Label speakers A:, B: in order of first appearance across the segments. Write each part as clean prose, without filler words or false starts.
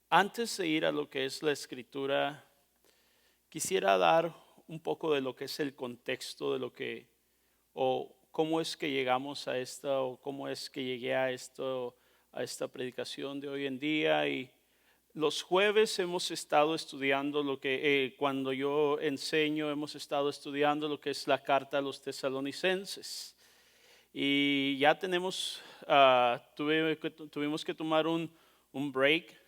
A: Antes de ir a lo que es la escritura, quisiera dar un poco de lo que es el contexto de lo que, o cómo es que llegamos a esto, o cómo es que llegué a esto, a esta predicación de hoy en día. Y los jueves hemos estado estudiando lo que, cuando yo enseño, hemos estado estudiando lo que es la carta a los tesalonicenses. Y ya tuvimos que tomar un break.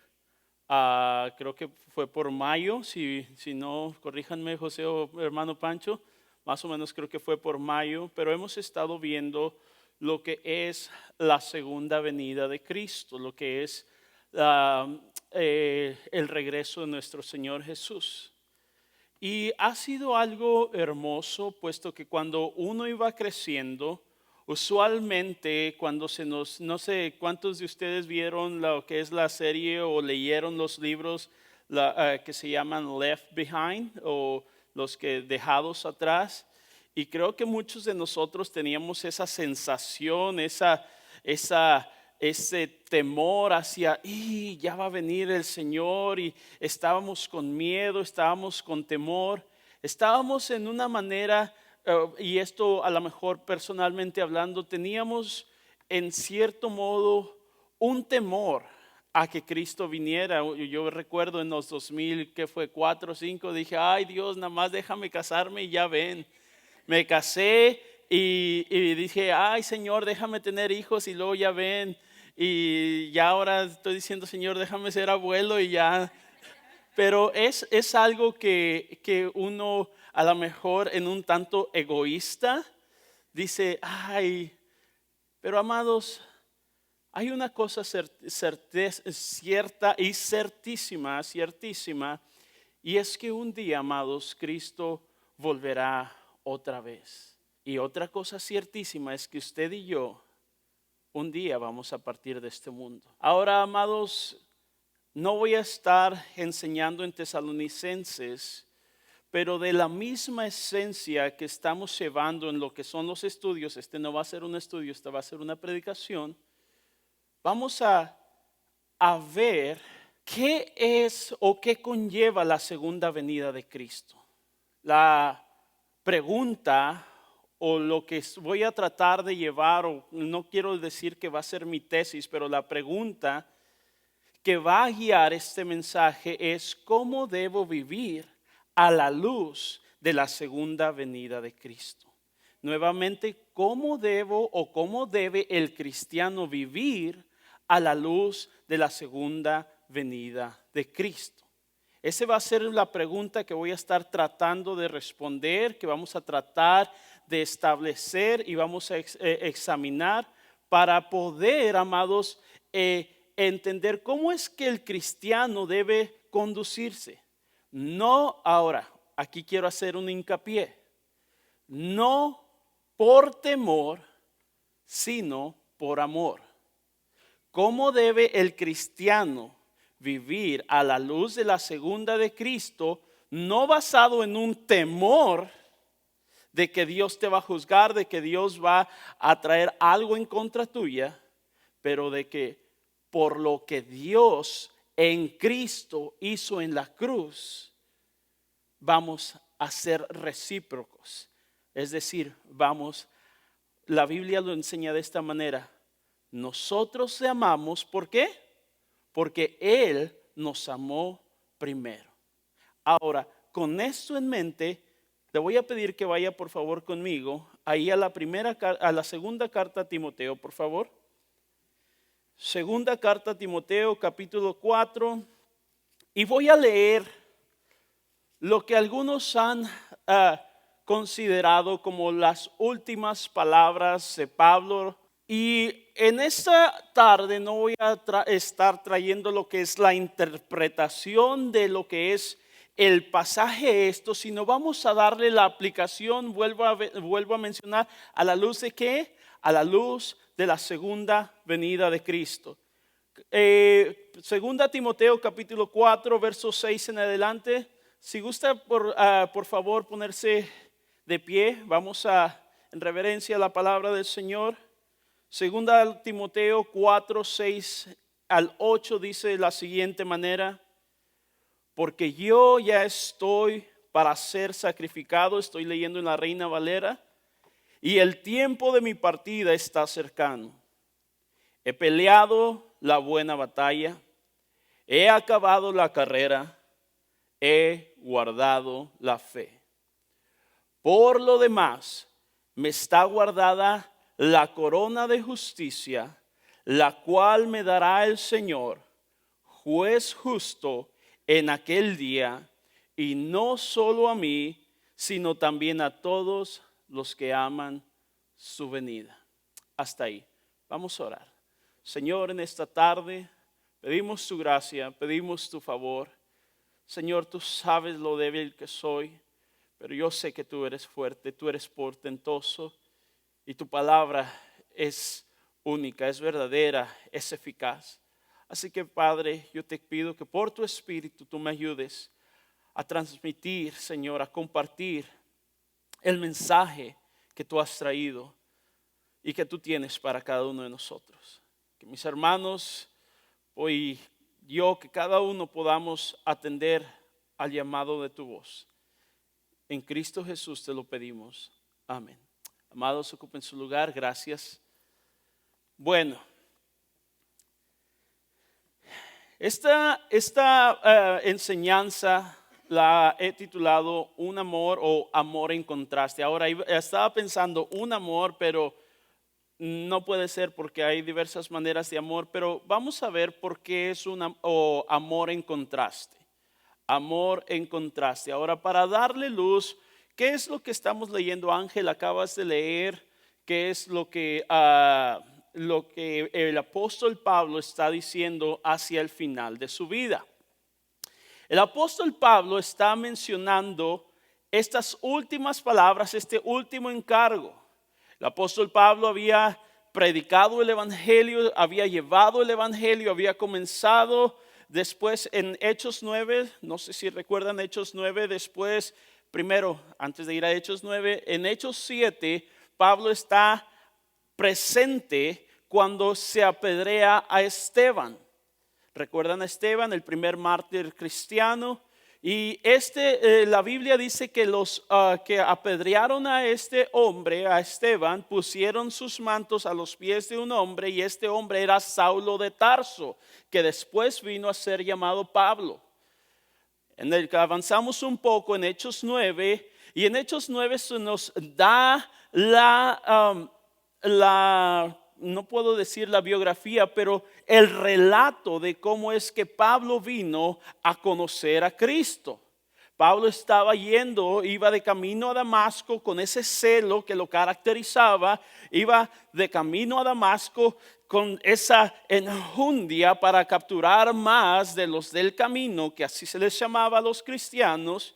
A: Creo que fue por mayo, si no, corríjanme José o hermano Pancho, más o menos creo que fue por mayo, pero hemos estado viendo lo que es la segunda venida de Cristo, lo que es el regreso de nuestro Señor Jesús. Y ha sido algo hermoso, puesto que cuando uno iba creciendo, usualmente cuando no sé cuántos de ustedes vieron lo que es la serie o leyeron los libros que se llaman Left Behind o los que dejados atrás. Y creo que muchos de nosotros teníamos esa sensación, ese temor hacia, y ya va a venir el Señor, y estábamos con miedo, estábamos con temor, estábamos en una manera, y esto a lo mejor personalmente hablando, teníamos en cierto modo un temor a que Cristo viniera. Yo recuerdo en los 2000, que fue 4 o 5, dije, ay Dios, nada más déjame casarme y ya ven. Me casé y dije, ay Señor, déjame tener hijos y luego ya ven. Y ya ahora estoy diciendo, Señor, déjame ser abuelo y ya. Pero es algo que uno a lo mejor en un tanto egoísta dice, ay, pero amados, hay una cosa cierta y ciertísima, y es que un día, amados, Cristo volverá otra vez. Y otra cosa ciertísima es que usted y yo un día vamos a partir de este mundo. Ahora, amados, no voy a estar enseñando en Tesalonicenses, pero de la misma esencia que estamos llevando en lo que son los estudios, este no va a ser un estudio, esta va a ser una predicación, vamos a ver qué es o qué conlleva la segunda venida de Cristo. La pregunta o lo que voy a tratar de llevar, o no quiero decir que va a ser mi tesis, pero la pregunta que va a guiar este mensaje es cómo debo vivir a la luz de la segunda venida de Cristo. Nuevamente, cómo debo o cómo debe el cristiano vivir a la luz de la segunda venida de Cristo. Esa va a ser la pregunta que voy a estar tratando de responder, que vamos a tratar de establecer y vamos a examinar para poder, amados, entender cómo es que el cristiano debe conducirse. No ahora, aquí quiero hacer un hincapié, no por temor, sino por amor. ¿Cómo debe el cristiano vivir a la luz de la segunda de Cristo, no basado en un temor de que Dios te va a juzgar, de que Dios va a traer algo en contra tuya, pero de que por lo que Dios en Cristo hizo en la cruz, vamos a ser recíprocos? Es decir, la Biblia lo enseña de esta manera: nosotros le amamos, ¿por qué? Porque Él nos amó primero. Ahora, con esto en mente, le voy a pedir que vaya por favor conmigo ahí a la segunda carta a Timoteo, por favor. Segunda carta a Timoteo, capítulo 4, y voy a leer lo que algunos han considerado como las últimas palabras de Pablo. Y en esta tarde no voy a estar trayendo lo que es la interpretación de lo que es el pasaje sino vamos a darle la aplicación, vuelvo a mencionar, a la luz de ¿qué? A la luz de la segunda venida de Cristo. Segunda Timoteo capítulo 4, versos 6 en adelante. Si gusta por favor ponerse de pie, vamos en reverencia a la palabra del Señor. Segunda Timoteo 4, 6 al 8 dice de la siguiente manera: porque yo ya estoy para ser sacrificado, estoy leyendo en la Reina Valera, y el tiempo de mi partida está cercano. He peleado la buena batalla, he acabado la carrera, he guardado la fe. Por lo demás, me está guardada la corona de justicia, la cual me dará el Señor, juez justo, en aquel día, y no solo a mí, sino también a todos los que aman su venida. Hasta ahí. Vamos a orar. Señor, en esta tarde pedimos tu gracia, pedimos tu favor. Señor, tú sabes lo débil que soy, pero yo sé que tú eres fuerte, tú eres portentoso y tu palabra es única, es verdadera, es eficaz. Así que, Padre, yo te pido que por tu Espíritu tú me ayudes a transmitir, Señor, a compartir el mensaje que tú has traído y que tú tienes para cada uno de nosotros. Que mis hermanos, hoy yo, que cada uno podamos atender al llamado de tu voz. En Cristo Jesús te lo pedimos. Amén. Amados, ocupen su lugar. Gracias. Bueno, esta enseñanza la he titulado Un amor o amor en contraste. Ahora estaba pensando un amor, pero no puede ser porque hay diversas maneras de amor, pero vamos a ver por qué es un amor en contraste. Amor en contraste. Ahora, para darle luz, ¿qué es lo que estamos leyendo? Ángel, acabas de leer, ¿qué es lo que el apóstol Pablo está diciendo hacia el final de su vida? El apóstol Pablo está mencionando estas últimas palabras, este último encargo. El apóstol Pablo había predicado el evangelio, había llevado el evangelio, había comenzado después en Hechos 9, no sé si recuerdan Hechos 9, después, primero, antes de ir a Hechos 9, en Hechos 7, Pablo está presente cuando se apedrea a Esteban. ¿Recuerdan a Esteban, el primer mártir cristiano? Y la Biblia dice que los que apedrearon a este hombre, a Esteban, pusieron sus mantos a los pies de un hombre, y este hombre era Saulo de Tarso, que después vino a ser llamado Pablo. En el que avanzamos un poco en Hechos 9, y en Hechos 9 se nos da no puedo decir la biografía, pero el relato de cómo es que Pablo vino a conocer a Cristo. Pablo iba de camino a Damasco con ese celo que lo caracterizaba, iba de camino a Damasco con esa enjundia para capturar más de los del camino, que así se les llamaba a los cristianos,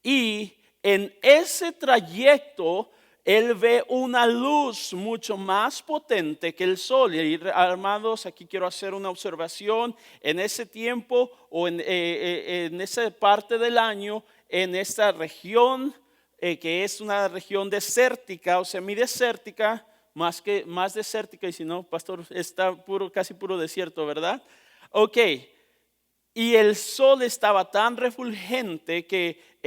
A: y en ese trayecto él ve una luz mucho más potente que el sol. Y hermanos, aquí quiero hacer una observación. En ese tiempo o en esa parte del año, en esta región que es una región desértica o semidesértica, más desértica, y si no, pastor, está casi puro desierto, ¿verdad? Ok, y el sol estaba tan refulgente que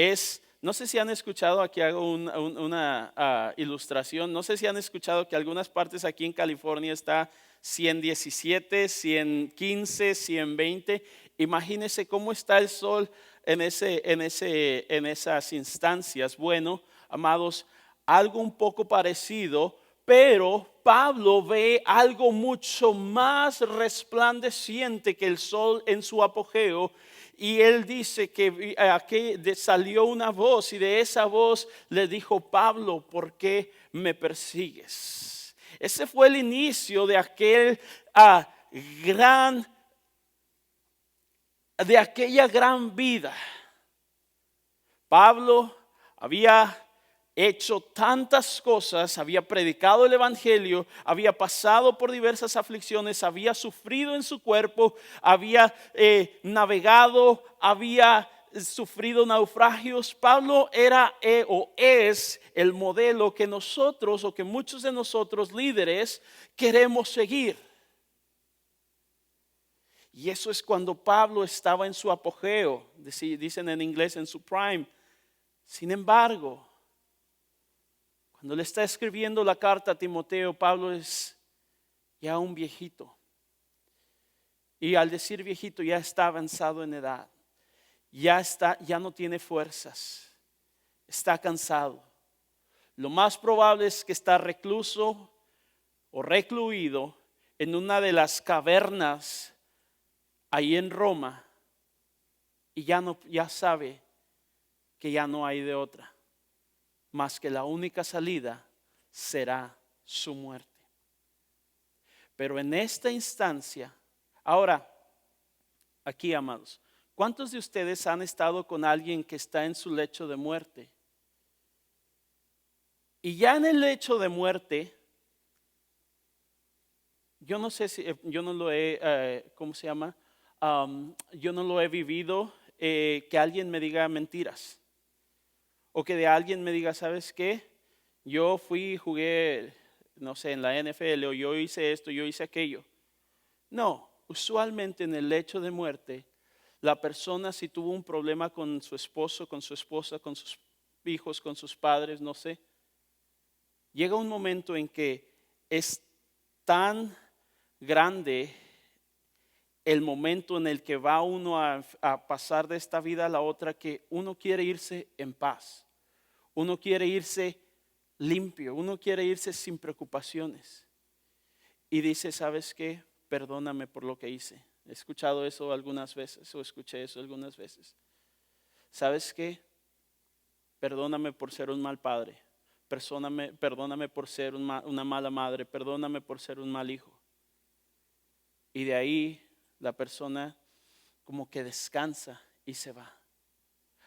A: no sé si han escuchado, aquí hago una ilustración, no sé si han escuchado que algunas partes aquí en California está 117, 115, 120. Imagínense cómo está el sol en esas instancias. Bueno, amados, algo un poco parecido, pero Pablo ve algo mucho más resplandeciente que el sol en su apogeo. Y él dice que aquí salió una voz, y de esa voz le dijo: Pablo, ¿por qué me persigues? Ese fue el inicio de aquella gran vida. Pablo había hecho tantas cosas, había predicado el evangelio, había pasado por diversas aflicciones, había sufrido en su cuerpo, había navegado, había sufrido naufragios. Pablo era o es el modelo que nosotros, o que muchos de nosotros líderes queremos seguir. Y eso es cuando Pablo estaba en su apogeo, dicen en inglés en su prime. Sin embargo, cuando le está escribiendo la carta a Timoteo, Pablo es ya un viejito. Y al decir viejito, ya está avanzado en edad. Ya no tiene fuerzas. Está cansado. Lo más probable es que está recluso o recluido en una de las cavernas ahí en Roma. Y ya sabe que ya no hay de otra, más que la única salida será su muerte. Pero en esta instancia, ahora, aquí amados, ¿cuántos de ustedes han estado con alguien que está en su lecho de muerte? Y ya en el lecho de muerte, yo no sé si, yo no lo he, ¿cómo se llama? Yo no lo he vivido, que alguien me diga mentiras. O que de alguien me diga, ¿sabes qué? Yo fui y jugué, no sé, en la NFL, o yo hice esto, yo hice aquello. No, usualmente en el lecho de muerte, la persona si tuvo un problema con su esposo, con su esposa, con sus hijos, con sus padres, no sé. Llega un momento en que es tan grande el momento en el que va uno a pasar de esta vida a la otra que uno quiere irse en paz. Uno quiere irse limpio, uno quiere irse sin preocupaciones. Y dice, ¿sabes qué? Perdóname por lo que hice. He escuchado eso algunas veces, o escuché eso algunas veces. ¿Sabes qué? Perdóname por ser un mal padre. Perdóname por ser una mala madre. Perdóname por ser un mal hijo. Y de ahí la persona como que descansa y se va.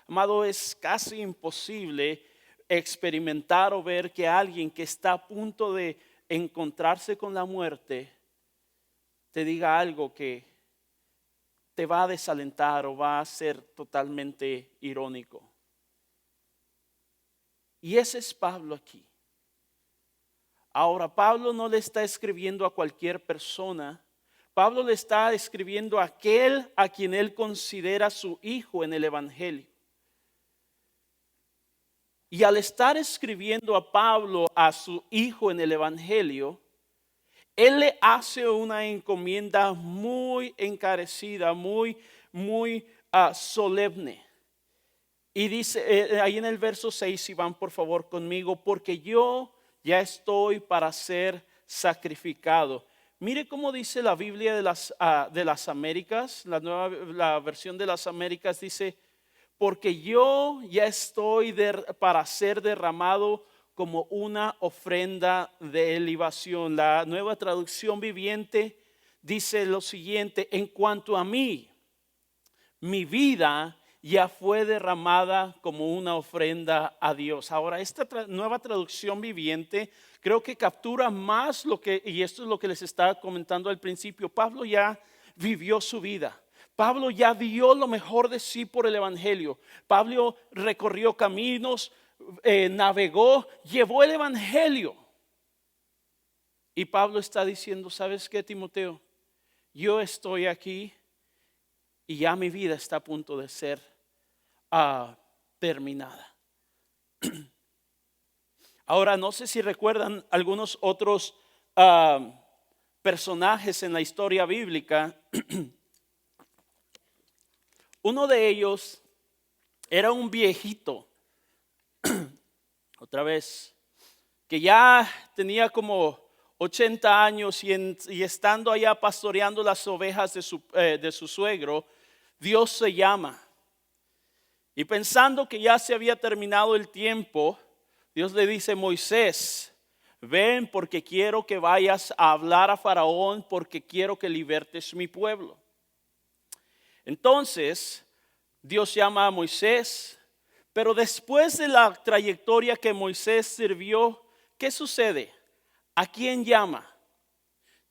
A: Amado, es casi imposible experimentar o ver que alguien que está a punto de encontrarse con la muerte te diga algo que te va a desalentar o va a ser totalmente irónico. Y ese es Pablo aquí. Ahora, Pablo no le está escribiendo a cualquier persona. Pablo le está escribiendo a aquel a quien él considera su hijo en el Evangelio. Y al estar escribiendo a Pablo a su hijo en el Evangelio, él le hace una encomienda muy encarecida, muy solemne. Y dice ahí en el verso 6, si van por favor conmigo, porque yo ya estoy para ser sacrificado. Mire cómo dice la Biblia de las Américas, la versión de las Américas dice, porque yo ya estoy para ser derramado como una ofrenda de libación. La Nueva Traducción Viviente dice lo siguiente, en cuanto a mí, mi vida ya fue derramada como una ofrenda a Dios. Ahora, esta Nueva Traducción Viviente creo que captura más y esto es lo que les estaba comentando al principio, Pablo ya vivió su vida. Pablo ya dio lo mejor de sí por el Evangelio. Pablo recorrió caminos, navegó, llevó el Evangelio. Y Pablo está diciendo, ¿sabes qué, Timoteo? Yo estoy aquí y ya mi vida está a punto de ser terminada. Ahora, no sé si recuerdan algunos otros personajes en la historia bíblica. Uno de ellos era un viejito, otra vez, que ya tenía como 80 años y estando allá pastoreando las ovejas de su suegro, Dios se llama. Y pensando que ya se había terminado el tiempo, Dios le dice, Moisés, ven porque quiero que vayas a hablar a Faraón porque quiero que libertes mi pueblo. Entonces, Dios llama a Moisés, pero después de la trayectoria que Moisés sirvió, ¿qué sucede? ¿A quién llama?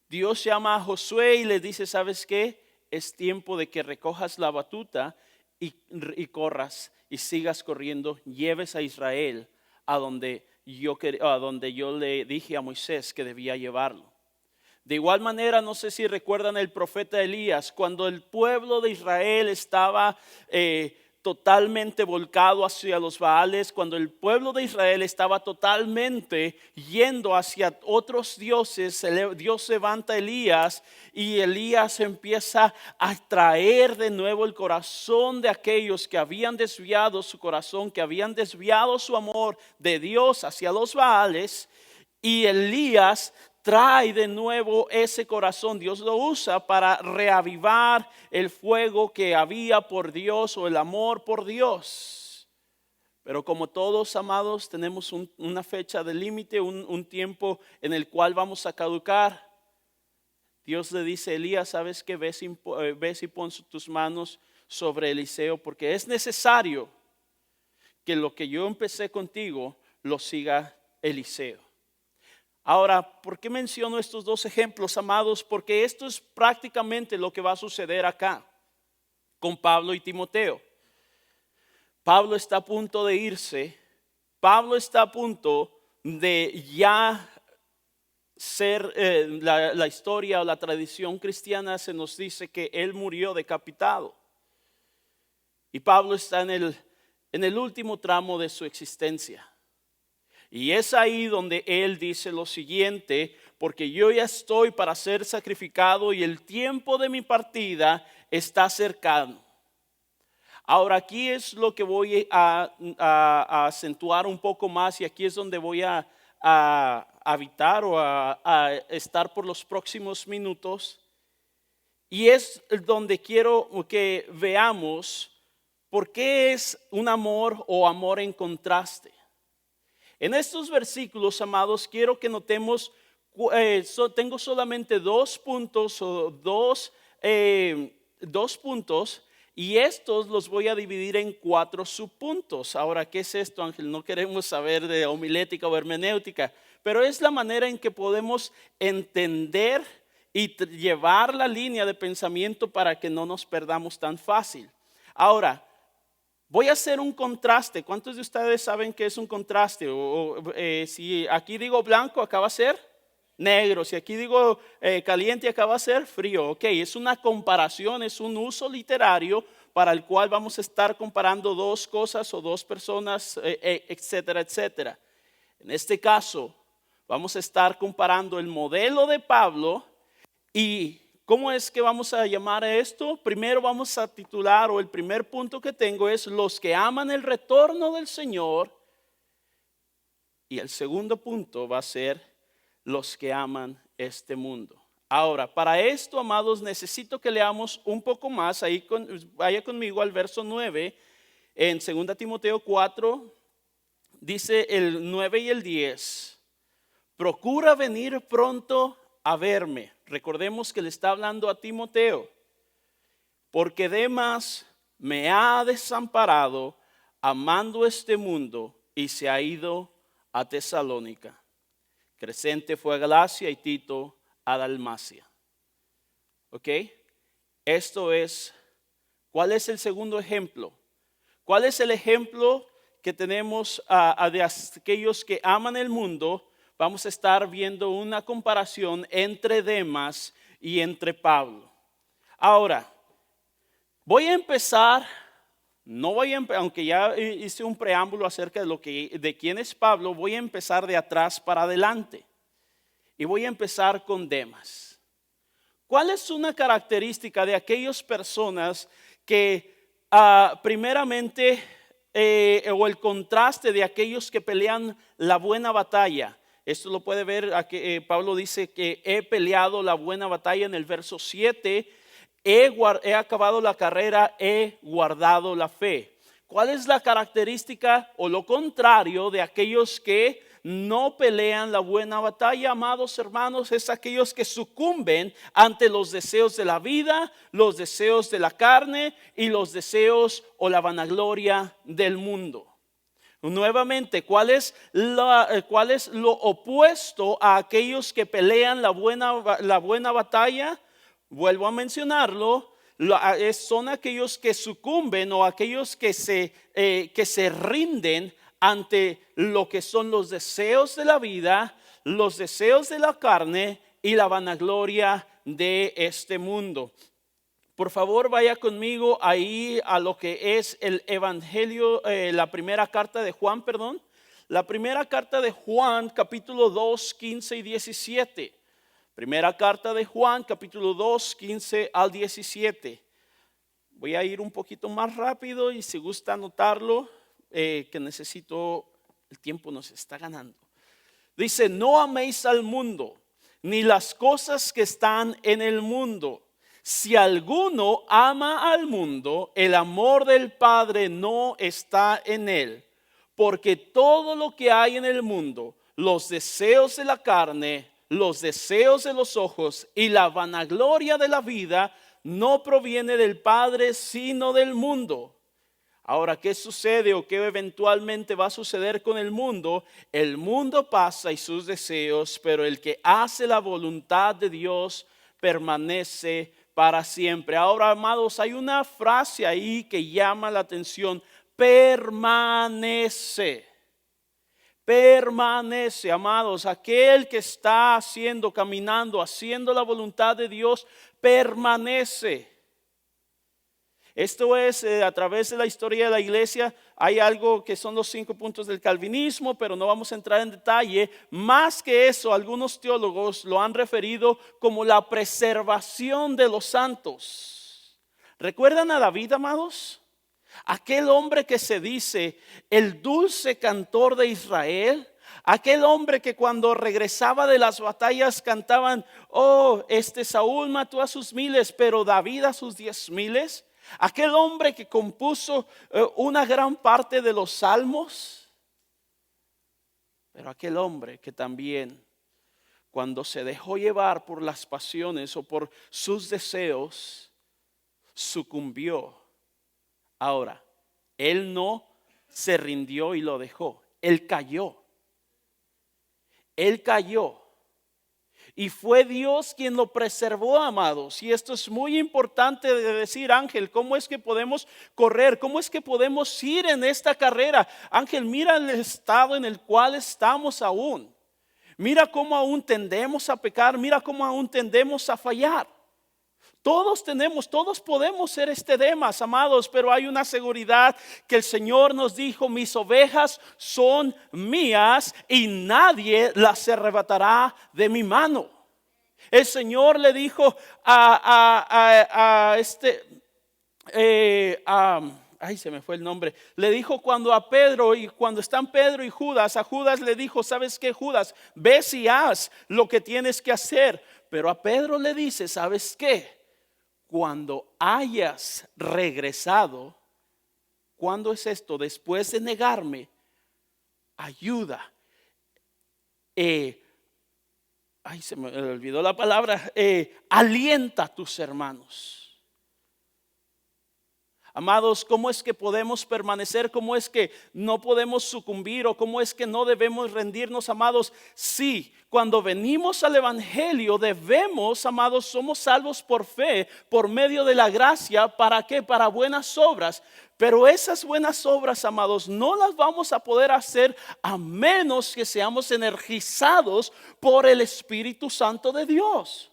A: Dios llama a Josué y le dice, ¿sabes qué? Es tiempo de que recojas la batuta y corras y sigas corriendo, lleves a Israel a donde yo le dije a Moisés que debía llevarlo. De igual manera, no sé si recuerdan el profeta Elías, cuando el pueblo de Israel estaba totalmente volcado hacia los Baales, cuando el pueblo de Israel estaba totalmente yendo hacia otros dioses, Dios levanta a Elías y Elías empieza a traer de nuevo el corazón de aquellos que habían desviado su corazón, que habían desviado su amor de Dios hacia los Baales, y Elías trae de nuevo ese corazón. Dios lo usa para reavivar el fuego que había por Dios o el amor por Dios. Pero como todos, amados, tenemos una fecha de límite, un tiempo en el cual vamos a caducar. Dios le dice a Elías, ¿sabes qué? Ves y pon tus manos sobre Eliseo, porque es necesario que lo que yo empecé contigo lo siga Eliseo. Ahora, ¿por qué menciono estos dos ejemplos, amados? Porque esto es prácticamente lo que va a suceder acá con Pablo y Timoteo. Pablo está a punto de irse. Pablo está a punto de ya ser, la historia o la tradición cristiana se nos dice que él murió decapitado. Y Pablo está en el último tramo de su existencia. Y es ahí donde él dice lo siguiente: porque yo ya estoy para ser sacrificado y el tiempo de mi partida está cercano. Ahora aquí es lo que voy a acentuar un poco más, y aquí es donde voy a habitar o a estar por los próximos minutos. Y es donde quiero que veamos por qué es un amor o amor en contraste. En estos versículos, amados, quiero que notemos, tengo solamente 2 puntos o dos puntos, y estos los voy a dividir en 4 subpuntos. Ahora, ¿qué es esto, Ángel? No queremos saber de homilética o hermenéutica, pero es la manera en que podemos entender y llevar la línea de pensamiento para que no nos perdamos tan fácil. Ahora, voy a hacer un contraste. ¿Cuántos de ustedes saben qué es un contraste? Si aquí digo blanco, acá va a ser negro. Si aquí digo caliente, acá va a ser frío. Ok, es una comparación, es un uso literario para el cual vamos a estar comparando 2 cosas o 2 personas, etcétera, etcétera. En este caso, vamos a estar comparando el modelo de Pablo y ¿cómo es que vamos a llamar a esto? Primero vamos a titular, o el primer punto que tengo es los que aman el retorno del Señor. Y el segundo punto va a ser los que aman este mundo. Ahora, para esto, amados, necesito que leamos un poco más. Vaya conmigo al verso 9 en 2 Timoteo 4. Dice el 9 y el 10. Procura venir pronto a verme. Recordemos que le está hablando a Timoteo. Porque Demas me ha desamparado amando este mundo y se ha ido a Tesalónica. Crescente fue a Galacia y Tito a Dalmacia. ¿Ok? Esto es, ¿cuál es el segundo ejemplo? ¿Cuál es el ejemplo que tenemos de aquellos que aman el mundo? Vamos a estar viendo una comparación entre Demas y entre Pablo. Ahora, voy a empezar, aunque ya hice un preámbulo acerca de quién es Pablo, voy a empezar de atrás para adelante. Y voy a empezar con Demas. ¿Cuál es una característica de aquellas personas que primeramente, o el contraste de aquellos que pelean la buena batalla? Esto lo puede ver, Pablo dice que he peleado la buena batalla en el verso 7, he acabado la carrera, he guardado la fe. ¿Cuál es la característica o lo contrario de aquellos que no pelean la buena batalla, amados hermanos? Es aquellos que sucumben ante los deseos de la vida, los deseos de la carne y los deseos o la vanagloria del mundo. Nuevamente, ¿cuál es lo opuesto a aquellos que pelean la buena batalla? Vuelvo a mencionarlo, son aquellos que sucumben o aquellos que se rinden ante lo que son los deseos de la vida, los deseos de la carne y la vanagloria de este mundo. Por favor, vaya conmigo ahí a lo que es el Evangelio, la primera carta de Juan, perdón. La primera carta de Juan, capítulo 2, 15 y 17. Primera carta de Juan, capítulo 2, 15 al 17. Voy a ir un poquito más rápido y si gusta anotarlo, que necesito, el tiempo nos está ganando. Dice, no améis al mundo, ni las cosas que están en el mundo. Si alguno ama al mundo, el amor del Padre no está en él. Porque todo lo que hay en el mundo, los deseos de la carne, los deseos de los ojos y la vanagloria de la vida, no proviene del Padre, sino del mundo. Ahora, ¿qué sucede o qué eventualmente va a suceder con el mundo? El mundo pasa y sus deseos, pero el que hace la voluntad de Dios permanece para siempre. Ahora, amados, hay una frase ahí que llama la atención. Permanece. Permanece, amados. Aquel que está haciendo, caminando, haciendo la voluntad de Dios, permanece. Esto es a través de la historia de la iglesia. Hay algo que son los 5 puntos del calvinismo, pero no vamos a entrar en detalle. Más que eso, algunos teólogos lo han referido como la preservación de los santos. ¿Recuerdan a David, amados? Aquel hombre que se dice el dulce cantor de Israel. Aquel hombre que cuando regresaba de las batallas cantaban, oh, Saúl mató a sus miles, pero David a sus 10,000. Aquel hombre que compuso una gran parte de los salmos. Pero aquel hombre que también, cuando se dejó llevar por las pasiones o por sus deseos, sucumbió. Ahora, él no se rindió y lo dejó. Él cayó. Él cayó. Y fue Dios quien lo preservó, amados. Y esto es muy importante de decir, Ángel, ¿cómo es que podemos correr? ¿Cómo es que podemos ir en esta carrera? Ángel, mira el estado en el cual estamos aún. Mira cómo aún tendemos a pecar. Mira cómo aún tendemos a fallar. Todos podemos ser Demas, amados, pero hay una seguridad que el Señor nos dijo, mis ovejas son mías y nadie las arrebatará de mi mano. El Señor le dijo se me fue el nombre. Le dijo cuando a Pedro y cuando están Pedro y Judas, a Judas le dijo, ¿sabes qué, Judas? Ve y haz lo que tienes que hacer. Pero a Pedro le dice, ¿sabes qué? Cuando hayas regresado, ¿cuándo es esto? Después de negarme, ayuda. Se me olvidó la palabra. Alienta a tus hermanos. Amados, ¿cómo es que podemos permanecer? ¿Cómo es que no podemos sucumbir? ¿O cómo es que no debemos rendirnos, amados? Sí, cuando venimos al Evangelio debemos, amados, somos salvos por fe, por medio de la gracia. ¿Para qué? Para buenas obras. Pero esas buenas obras, amados, no las vamos a poder hacer a menos que seamos energizados por el Espíritu Santo de Dios.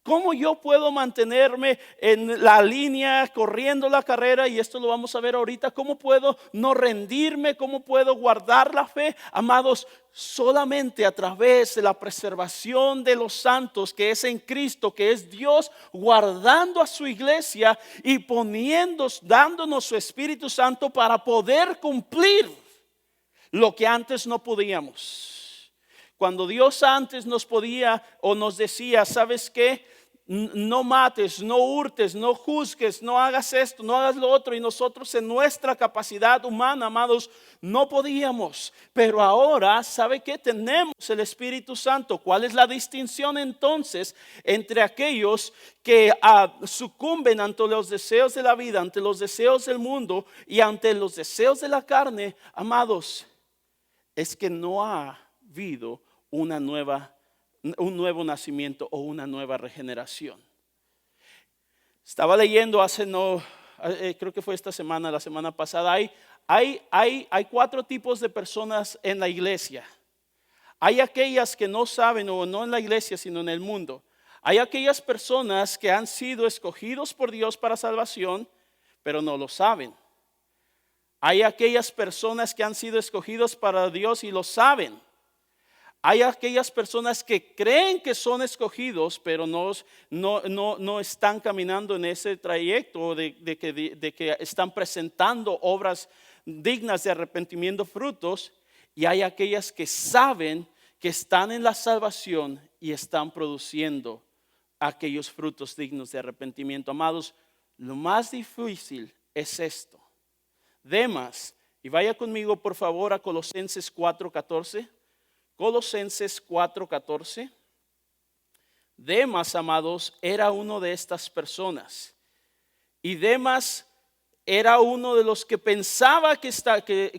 A: ¿Cómo yo puedo mantenerme en la línea, corriendo la carrera? Y esto lo vamos a ver ahorita. ¿Cómo puedo no rendirme? ¿Cómo puedo guardar la fe? Amados, solamente a través de la preservación de los santos, que es en Cristo, que es Dios guardando a su iglesia y dándonos su Espíritu Santo para poder cumplir lo que antes no podíamos. Cuando Dios antes nos podía o nos decía, ¿sabes qué? No mates, no hurtes, no juzgues, no hagas esto, no hagas lo otro. Y nosotros en nuestra capacidad humana, amados, no podíamos. Pero ahora, ¿sabe qué? Tenemos el Espíritu Santo. ¿Cuál es la distinción entonces entre aquellos que sucumben ante los deseos de la vida, ante los deseos del mundo y ante los deseos de la carne? Amados, es que no ha habido un nuevo nacimiento o una nueva regeneración. Estaba leyendo creo que fue esta semana, la semana pasada. Hay 4 tipos de personas en la iglesia. hay aquellas que no saben, o no en la iglesia, sino en el mundo. Hay aquellas personas que han sido escogidos por Dios para salvación, pero no lo saben. Hay aquellas personas que han sido escogidos para Dios y lo saben. Hay aquellas personas que creen que son escogidos, pero no están caminando en ese trayecto de que están presentando obras dignas de arrepentimiento, frutos. Y hay aquellas que saben que están en la salvación y están produciendo aquellos frutos dignos de arrepentimiento. Amados, lo más difícil es esto. Demas, y vaya conmigo por favor a Colosenses 4:14. Colosenses 4:14. Demas, amados, era uno de estas personas. Y Demas era uno de los que pensaba que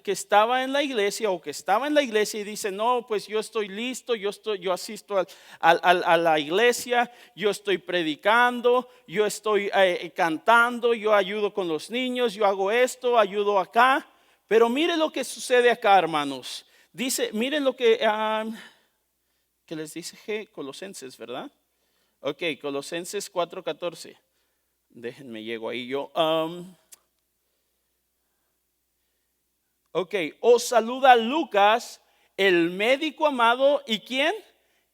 A: estaba en la iglesia, o que estaba en la iglesia, y dice: no, pues yo estoy listo, yo asisto a la iglesia, yo estoy predicando, yo estoy cantando, yo ayudo con los niños, yo hago esto, ayudo acá. Pero mire lo que sucede acá, hermanos. Dice, miren lo que les dice Colosenses, ¿verdad? Ok, Colosenses 4:14. Déjenme, llego ahí yo. Ok, os saluda Lucas, el médico amado, ¿y quién?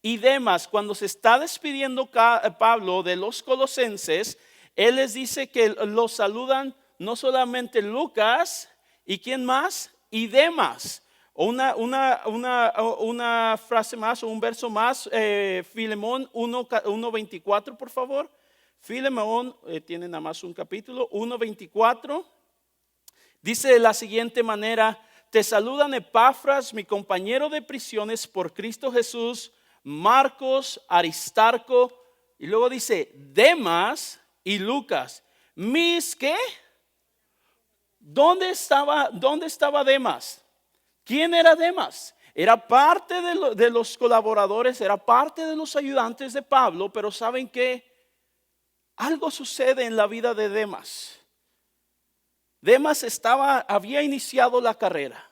A: Y Demas. Cuando se está despidiendo Pablo de los colosenses, él les dice que los saludan no solamente Lucas, ¿y quién más? Y Demas. Una frase más, o un verso más, Filemón 1:24, por favor. Filemón tiene nada más un capítulo, 1:24. Dice de la siguiente manera: te saludan Epafras, mi compañero de prisiones por Cristo Jesús, Marcos, Aristarco, y luego dice Demas y Lucas. ¿Mis qué? ¿Dónde estaba Demas? ¿Quién era Demas? Era parte de los colaboradores, era parte de los ayudantes de Pablo, pero ¿saben qué? Algo sucede en la vida de Demas. Demas había iniciado la carrera.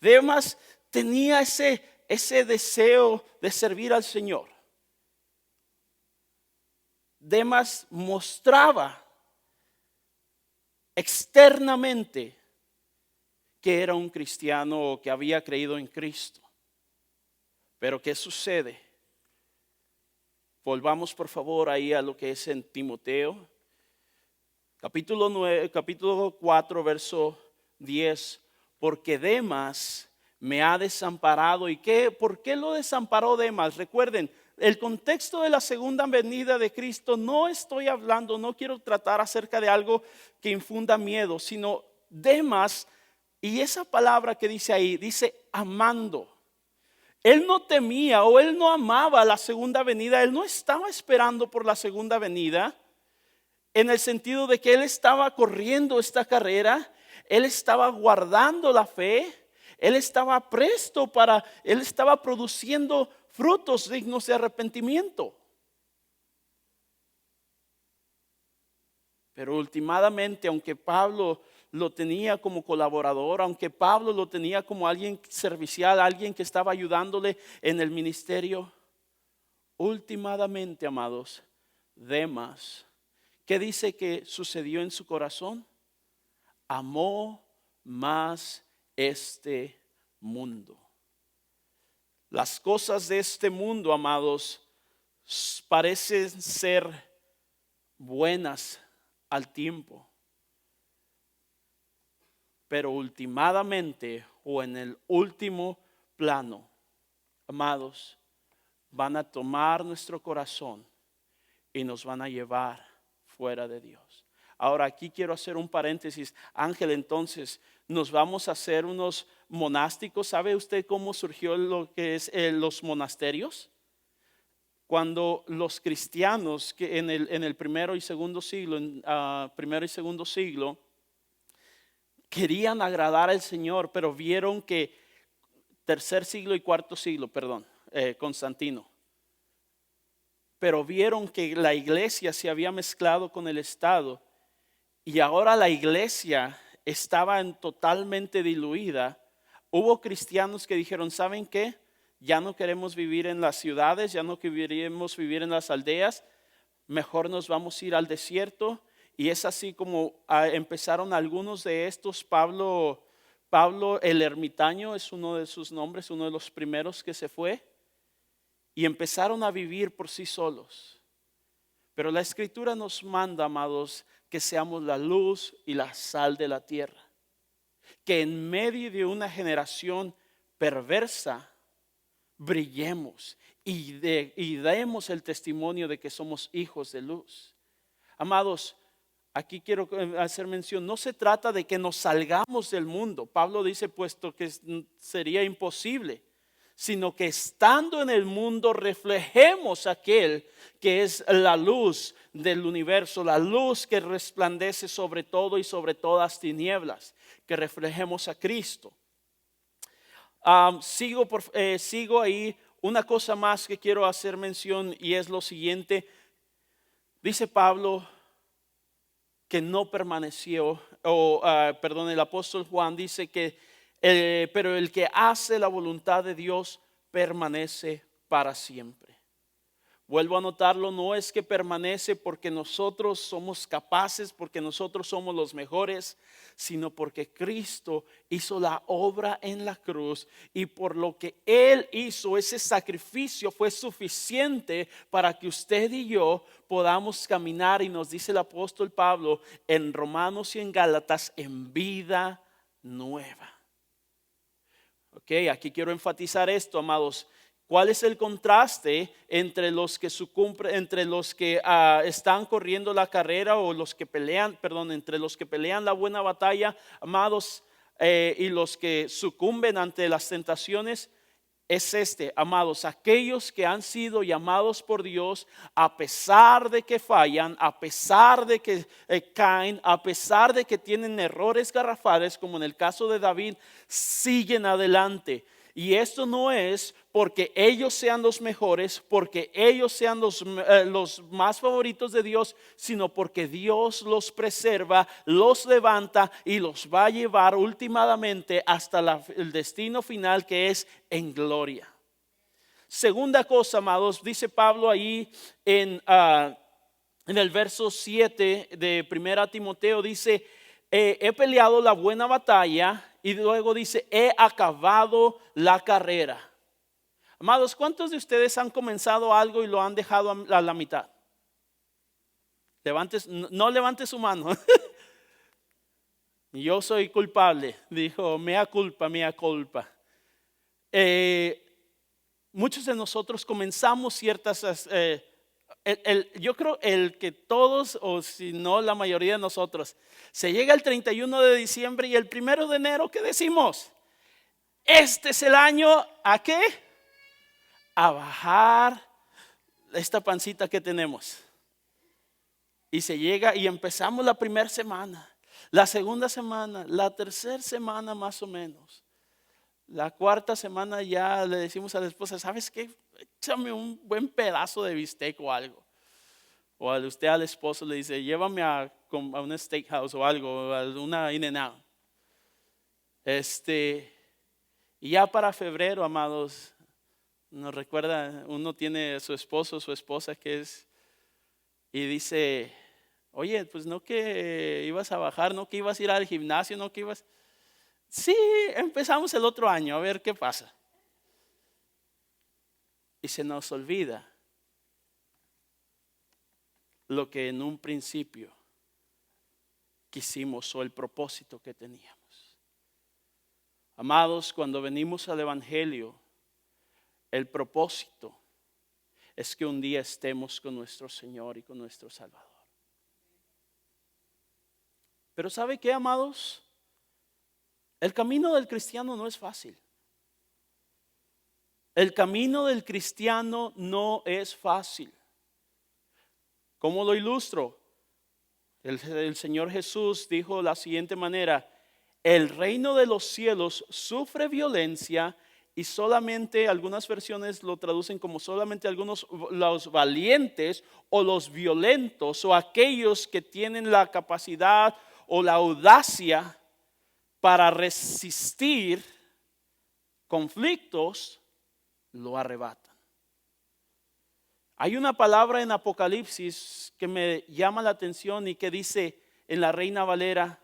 A: Demas tenía ese deseo de servir al Señor. Demas mostraba externamente que era un cristiano o que había creído en Cristo. Pero ¿qué sucede? Volvamos por favor ahí a lo que es en Timoteo. Capítulo 4, verso 10. Porque Demas me ha desamparado. ¿Y por qué lo desamparó Demas? Recuerden, el contexto de la segunda venida de Cristo, no quiero tratar acerca de algo que infunda miedo, sino Demas, y esa palabra que dice ahí, dice amando. Él no temía, o él no amaba la segunda venida, él no estaba esperando por la segunda venida, en el sentido de que él estaba corriendo esta carrera, él estaba guardando la fe, él estaba presto él estaba produciendo frutos dignos de arrepentimiento. Pero últimamente, aunque Pablo lo tenía como colaborador, aunque Pablo lo tenía como alguien servicial, alguien que estaba ayudándole en el ministerio, últimamente, amados, Demas, ¿qué dice que sucedió en su corazón? Amó más este mundo. Las cosas de este mundo, amados, parecen ser buenas al tiempo, pero últimamente, o en el último plano, amados, van a tomar nuestro corazón y nos van a llevar fuera de Dios. Ahora aquí quiero hacer un paréntesis. Ángel, entonces nos vamos a hacer unos monásticos. ¿Sabe usted cómo surgió lo que es los monasterios? Cuando los cristianos que en el primero y segundo siglo, querían agradar al Señor, pero vieron que tercer siglo y cuarto siglo, Constantino, pero vieron que la iglesia se había mezclado con el Estado y ahora la iglesia estaba totalmente diluida. Hubo cristianos que dijeron: ¿saben qué? ya no queremos vivir en las ciudades, ya no queremos vivir en las aldeas, mejor nos vamos a ir al desierto. Y es así como empezaron algunos de estos. Pablo el ermitaño es uno de sus nombres, uno de los primeros que se fue. Y empezaron a vivir por sí solos. Pero la Escritura nos manda, amados, que seamos la luz y la sal de la tierra. Que en medio de una generación perversa brillemos y demos el testimonio de que somos hijos de luz. Amados, aquí quiero hacer mención, no se trata de que nos salgamos del mundo. Pablo dice, puesto que sería imposible, sino que estando en el mundo reflejemos aquel que es la luz del universo, la luz que resplandece sobre todo y sobre todas tinieblas, que reflejemos a Cristo. Sigo ahí. Una cosa más que quiero hacer mención y es lo siguiente. Dice Pablo que no permaneció, el apóstol Juan dice que, pero el que hace la voluntad de Dios permanece para siempre. Vuelvo a notarlo, no es que permanece porque nosotros somos capaces, porque nosotros somos los mejores, sino porque Cristo hizo la obra en la cruz y por lo que Él hizo, ese sacrificio fue suficiente para que usted y yo podamos caminar, y nos dice el apóstol Pablo en Romanos y en Gálatas, en vida nueva. Ok, aquí quiero enfatizar esto, amados. ¿Cuál es el contraste entre los que están corriendo la carrera o los que pelean, entre los que pelean la buena batalla, amados, y los que sucumben ante las tentaciones? Es amados, aquellos que han sido llamados por Dios a pesar de que fallan, a pesar de que caen, a pesar de que tienen errores garrafales, como en el caso de David, siguen adelante. Y esto no es porque ellos sean los mejores, porque ellos sean los más favoritos de Dios, sino porque Dios los preserva, los levanta y los va a llevar últimamente hasta el destino final, que es en gloria. Segunda cosa, amados, dice Pablo ahí en el verso 7 de 1 Timoteo, dice, he peleado la buena batalla. Y luego dice, he acabado la carrera. Amados, ¿cuántos de ustedes han comenzado algo y lo han dejado a la mitad? No levante su mano. Yo soy culpable, dijo, mea culpa, mea culpa. Muchos de nosotros comenzamos ciertas... yo creo el que todos, o si no la mayoría de nosotros, se llega el 31 de diciembre y el 1 de enero, ¿qué decimos? Este es el año, ¿a qué? A bajar esta pancita que tenemos. Y se llega y empezamos la primera semana, la segunda semana, la tercera semana más o menos. La cuarta semana ya le decimos a la esposa, ¿sabes qué? Échame un buen pedazo de bistec o algo. O usted al esposo le dice, llévame a una steakhouse o algo, a una In-N-Out. Y ya para febrero, amados, nos recuerda, uno tiene su esposo, su esposa y dice, oye, pues no que ibas a bajar, no que ibas a ir al gimnasio, no que ibas... Sí, empezamos el otro año, a ver qué pasa. Y se nos olvida lo que en un principio quisimos o el propósito que teníamos. Amados, cuando venimos al Evangelio, el propósito es que un día estemos con nuestro Señor y con nuestro Salvador. Pero ¿sabe qué, amados? El camino del cristiano no es fácil. El camino del cristiano no es fácil. ¿Cómo lo ilustro? El Señor Jesús dijo de la siguiente manera: el reino de los cielos sufre violencia, y solamente algunas versiones lo traducen como solamente los valientes o los violentos o aquellos que tienen la capacidad o la audacia para resistir conflictos lo arrebatan. Hay una palabra en Apocalipsis que me llama la atención y que dice en la Reina Valera: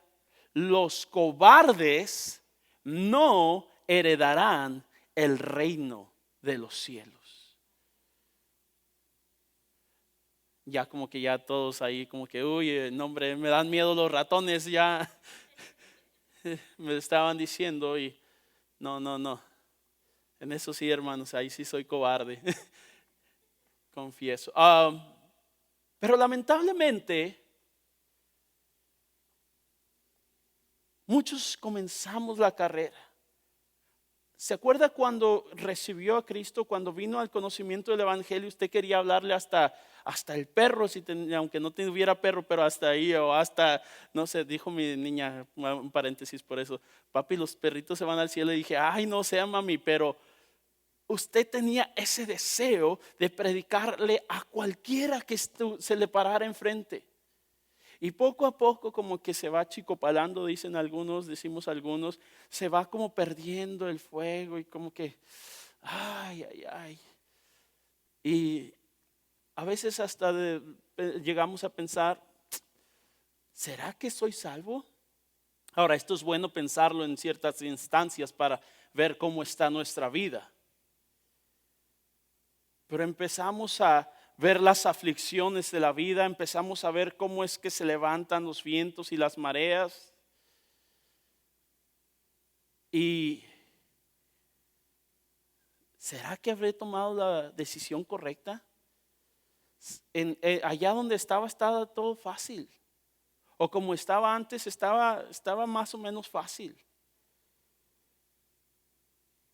A: los cobardes no heredarán el reino de los cielos. Ya como que ya todos ahí como que, uy, no hombre, me dan miedo los ratones, ya me estaban diciendo. Y no, en eso sí, hermanos, ahí sí soy cobarde. Confieso. Pero lamentablemente muchos comenzamos la carrera. ¿Se acuerda cuando recibió a Cristo, cuando vino al conocimiento del Evangelio? Usted quería hablarle hasta el perro, aunque no tuviera perro, pero hasta ahí, o hasta, no sé, dijo mi niña, un paréntesis por eso: papi, los perritos se van al cielo. Y dije, ay, no sea mami, pero usted tenía ese deseo de predicarle a cualquiera que se le parara enfrente. Y poco a poco como que se va achicopalando, dicen algunos, decimos algunos, se va como perdiendo el fuego y como que, ay. Y a veces hasta llegamos a pensar, ¿será que soy salvo? Ahora, esto es bueno pensarlo en ciertas instancias para ver cómo está nuestra vida. Pero empezamos a ver las aflicciones de la vida, empezamos a ver cómo es que se levantan los vientos y las mareas. Y ¿será que habré tomado la decisión correcta? Allá donde estaba todo fácil. O como estaba antes, estaba más o menos fácil.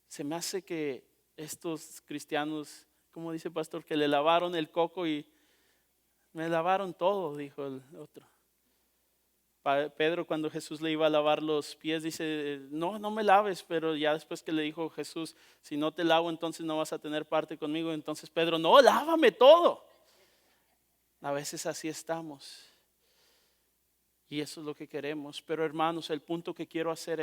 A: Se me hace que estos cristianos, como dice el pastor, que le lavaron el coco y me lavaron todo, dijo el otro. Pedro, cuando Jesús le iba a lavar los pies, dice, no me laves. Pero ya después que le dijo Jesús, si no te lavo, entonces no vas a tener parte conmigo. Entonces Pedro, no, lávame todo. A veces así estamos. Y eso es lo que queremos. Pero hermanos, el punto que quiero hacer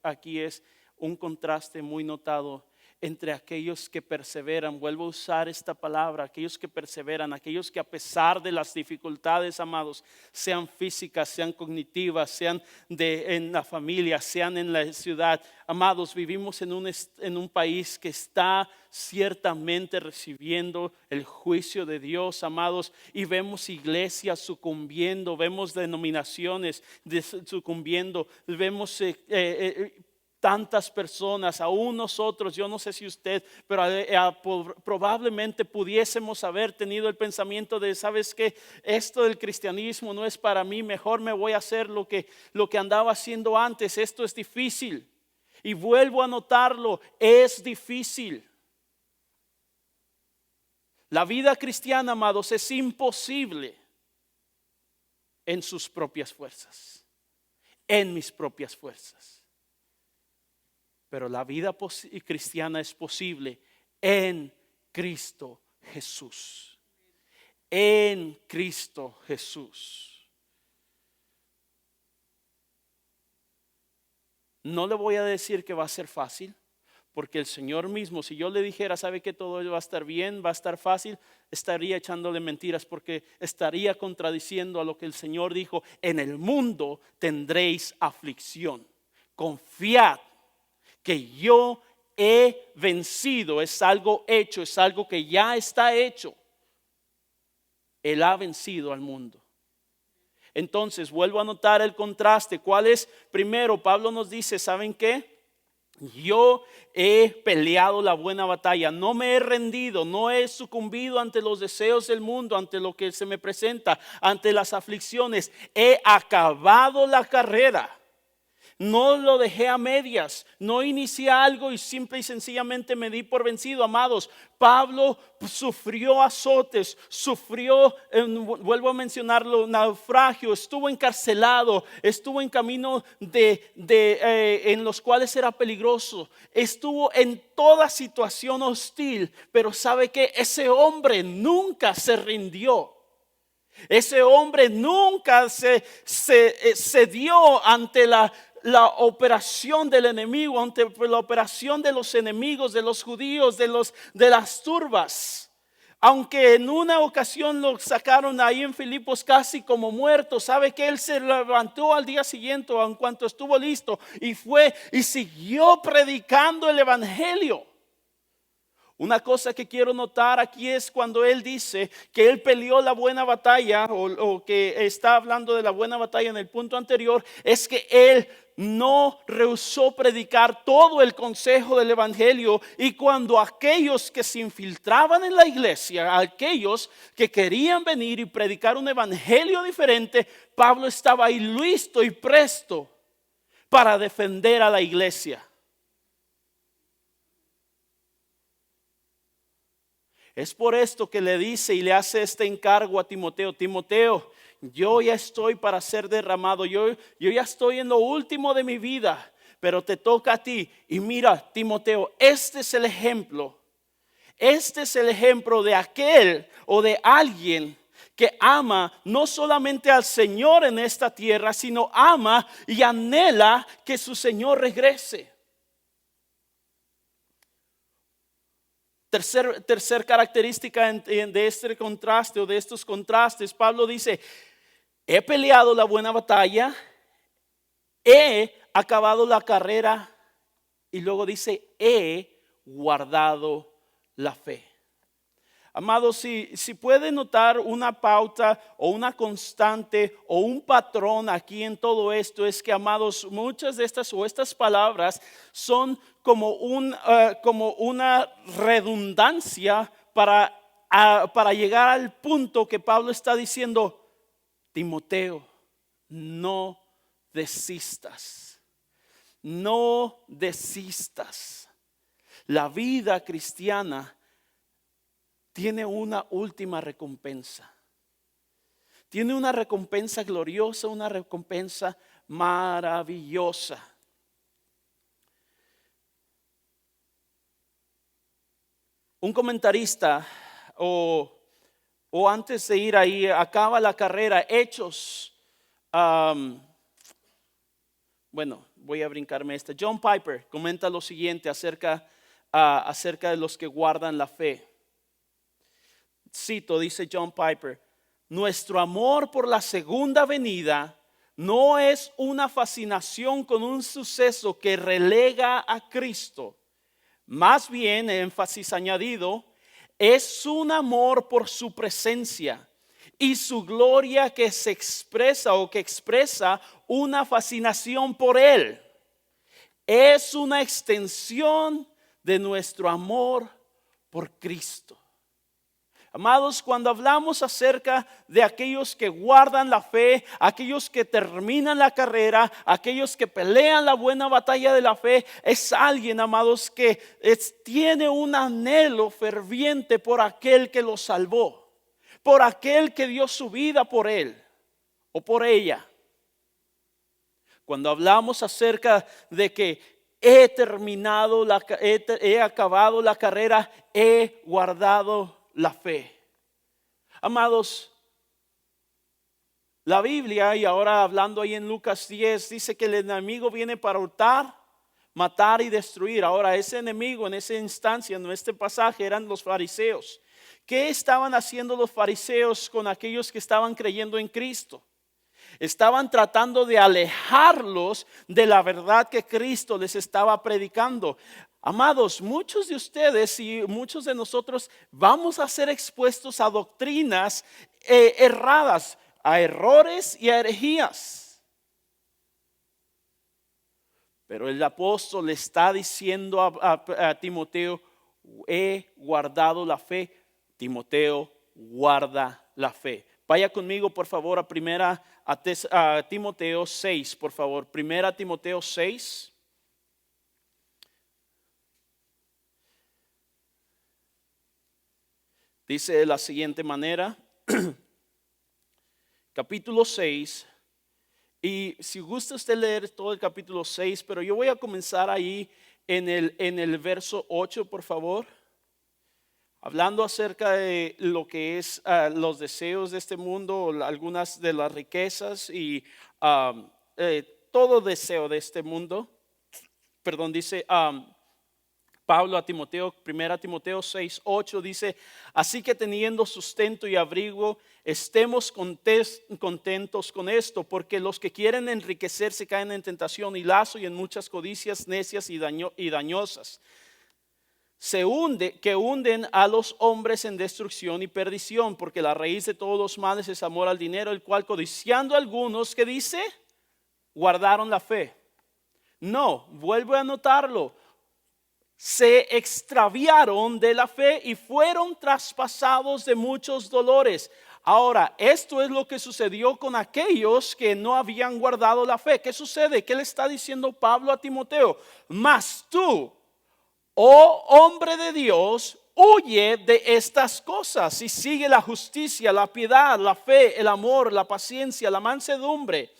A: aquí es un contraste muy notado entre aquellos que perseveran. Vuelvo a usar esta palabra: aquellos que perseveran, aquellos que a pesar de las dificultades, amados, sean físicas, sean cognitivas, sean en la familia, sean en la ciudad. Amados, vivimos en un país que está ciertamente recibiendo el juicio de Dios, amados, y vemos iglesias sucumbiendo, vemos denominaciones sucumbiendo, vemos tantas personas, aún nosotros. Yo no sé si usted, pero probablemente pudiésemos haber tenido el pensamiento de, ¿sabes qué? Esto del cristianismo no es para mí, mejor me voy a hacer lo que andaba haciendo antes. Esto es difícil. Y vuelvo a notarlo, es difícil. La vida cristiana, amados, es imposible en sus propias fuerzas, en mis propias fuerzas. Pero la vida cristiana es posible en Cristo Jesús. En Cristo Jesús. No le voy a decir que va a ser fácil, porque el Señor mismo, si yo le dijera, sabe que todo va a estar bien, va a estar fácil, estaría echándole mentiras, porque estaría contradiciendo a lo que el Señor dijo: en el mundo tendréis aflicción. Confiad que yo he vencido. Es algo hecho, es algo que ya está hecho. Él ha vencido al mundo. Entonces vuelvo a notar el contraste. ¿Cuál es? Primero, Pablo nos dice, ¿saben qué? Yo he peleado la buena batalla, no me he rendido, no he sucumbido ante los deseos del mundo, ante lo que se me presenta, ante las aflicciones. He acabado la carrera. No lo dejé a medias, no inicié algo y simple y sencillamente me di por vencido. Amados, Pablo sufrió azotes, vuelvo a mencionarlo, naufragio, estuvo encarcelado, estuvo en camino en los cuales era peligroso, estuvo en toda situación hostil. Pero ¿sabe qué? Ese hombre nunca se rindió. Ese hombre nunca se dio ante la operación del enemigo, ante la operación de los enemigos, de los judíos, de las turbas. Aunque en una ocasión lo sacaron ahí en Filipos casi como muerto, sabe que él se levantó al día siguiente en cuanto estuvo listo y fue y siguió predicando el evangelio. Una cosa que quiero notar aquí es cuando él dice que él peleó la buena batalla, o que está hablando de la buena batalla en el punto anterior, es que él no rehusó predicar todo el consejo del evangelio. Y cuando aquellos que se infiltraban en la iglesia, aquellos que querían venir y predicar un evangelio diferente, Pablo estaba ahí listo y presto para defender a la iglesia. Es por esto que le dice y le hace este encargo a Timoteo: Timoteo, yo ya estoy para ser derramado, yo ya estoy en lo último de mi vida, pero te toca a ti. Y mira, Timoteo, este es el ejemplo de aquel o de alguien que ama no solamente al Señor en esta tierra, sino ama y anhela que su Señor regrese. Tercer característica de este contraste o de estos contrastes, Pablo dice: he peleado la buena batalla, he acabado la carrera, y luego dice: he guardado la fe. Amados, si puede notar una pauta o una constante o un patrón aquí en todo esto, es que, amados, muchas de estas palabras son como una redundancia para llegar al punto que Pablo está diciendo: Timoteo, no desistas, no desistas. La vida cristiana tiene una última recompensa. Tiene una recompensa gloriosa, una recompensa maravillosa. Un comentarista, o antes de ir ahí, acaba la carrera, Hechos. Bueno, voy a brincarme esta. John Piper comenta lo siguiente acerca de los que guardan la fe. Cito, dice John Piper: nuestro amor por la segunda venida no es una fascinación con un suceso que relega a Cristo. Más bien, énfasis añadido, es un amor por su presencia y su gloria que se expresa o que expresa una fascinación por Él. Es una extensión de nuestro amor por Cristo. Amados, cuando hablamos acerca de aquellos que guardan la fe, aquellos que terminan la carrera, aquellos que pelean la buena batalla de la fe, es alguien, amados, que tiene un anhelo ferviente por aquel que lo salvó, por aquel que dio su vida por él o por ella. Cuando hablamos acerca de que he acabado la carrera, he guardado la fe. Amados, la Biblia, y ahora hablando ahí en Lucas 10, dice que el enemigo viene para hurtar, matar y destruir. Ahora, ese enemigo en esa instancia, en este pasaje, eran los fariseos. ¿Qué estaban haciendo los fariseos con aquellos que estaban creyendo en Cristo? Estaban tratando de alejarlos de la verdad que Cristo les estaba predicando. Amados, muchos de ustedes y muchos de nosotros vamos a ser expuestos a doctrinas erradas, a errores y a herejías. Pero el apóstol le está diciendo a Timoteo: he guardado la fe. Timoteo, guarda la fe. Vaya conmigo, por favor, a Timoteo 6, por favor. Primera Timoteo 6. Dice de la siguiente manera, capítulo 6, y si gusta usted leer todo el capítulo 6, pero yo voy a comenzar ahí en el verso 8, por favor, hablando acerca de lo que es los deseos de este mundo, algunas de las riquezas y todo deseo de este mundo. Perdón, dice Pablo a Timoteo, 1 Timoteo 6:8 dice, así que teniendo sustento y abrigo, estemos contentos con esto, porque los que quieren enriquecerse caen en tentación y lazo y en muchas codicias necias y dañosas. Que hunden a los hombres en destrucción y perdición, porque la raíz de todos los males es amor al dinero, el cual codiciando algunos, ¿qué dice? Guardaron la fe. No, vuelvo a anotarlo. Se extraviaron de la fe y fueron traspasados de muchos dolores. Ahora, esto es lo que sucedió con aquellos que no habían guardado la fe. ¿Qué sucede? ¿Qué le está diciendo Pablo a Timoteo? Mas tú, oh hombre de Dios, huye de estas cosas y sigue la justicia, la piedad, la fe, el amor, la paciencia, la mansedumbre.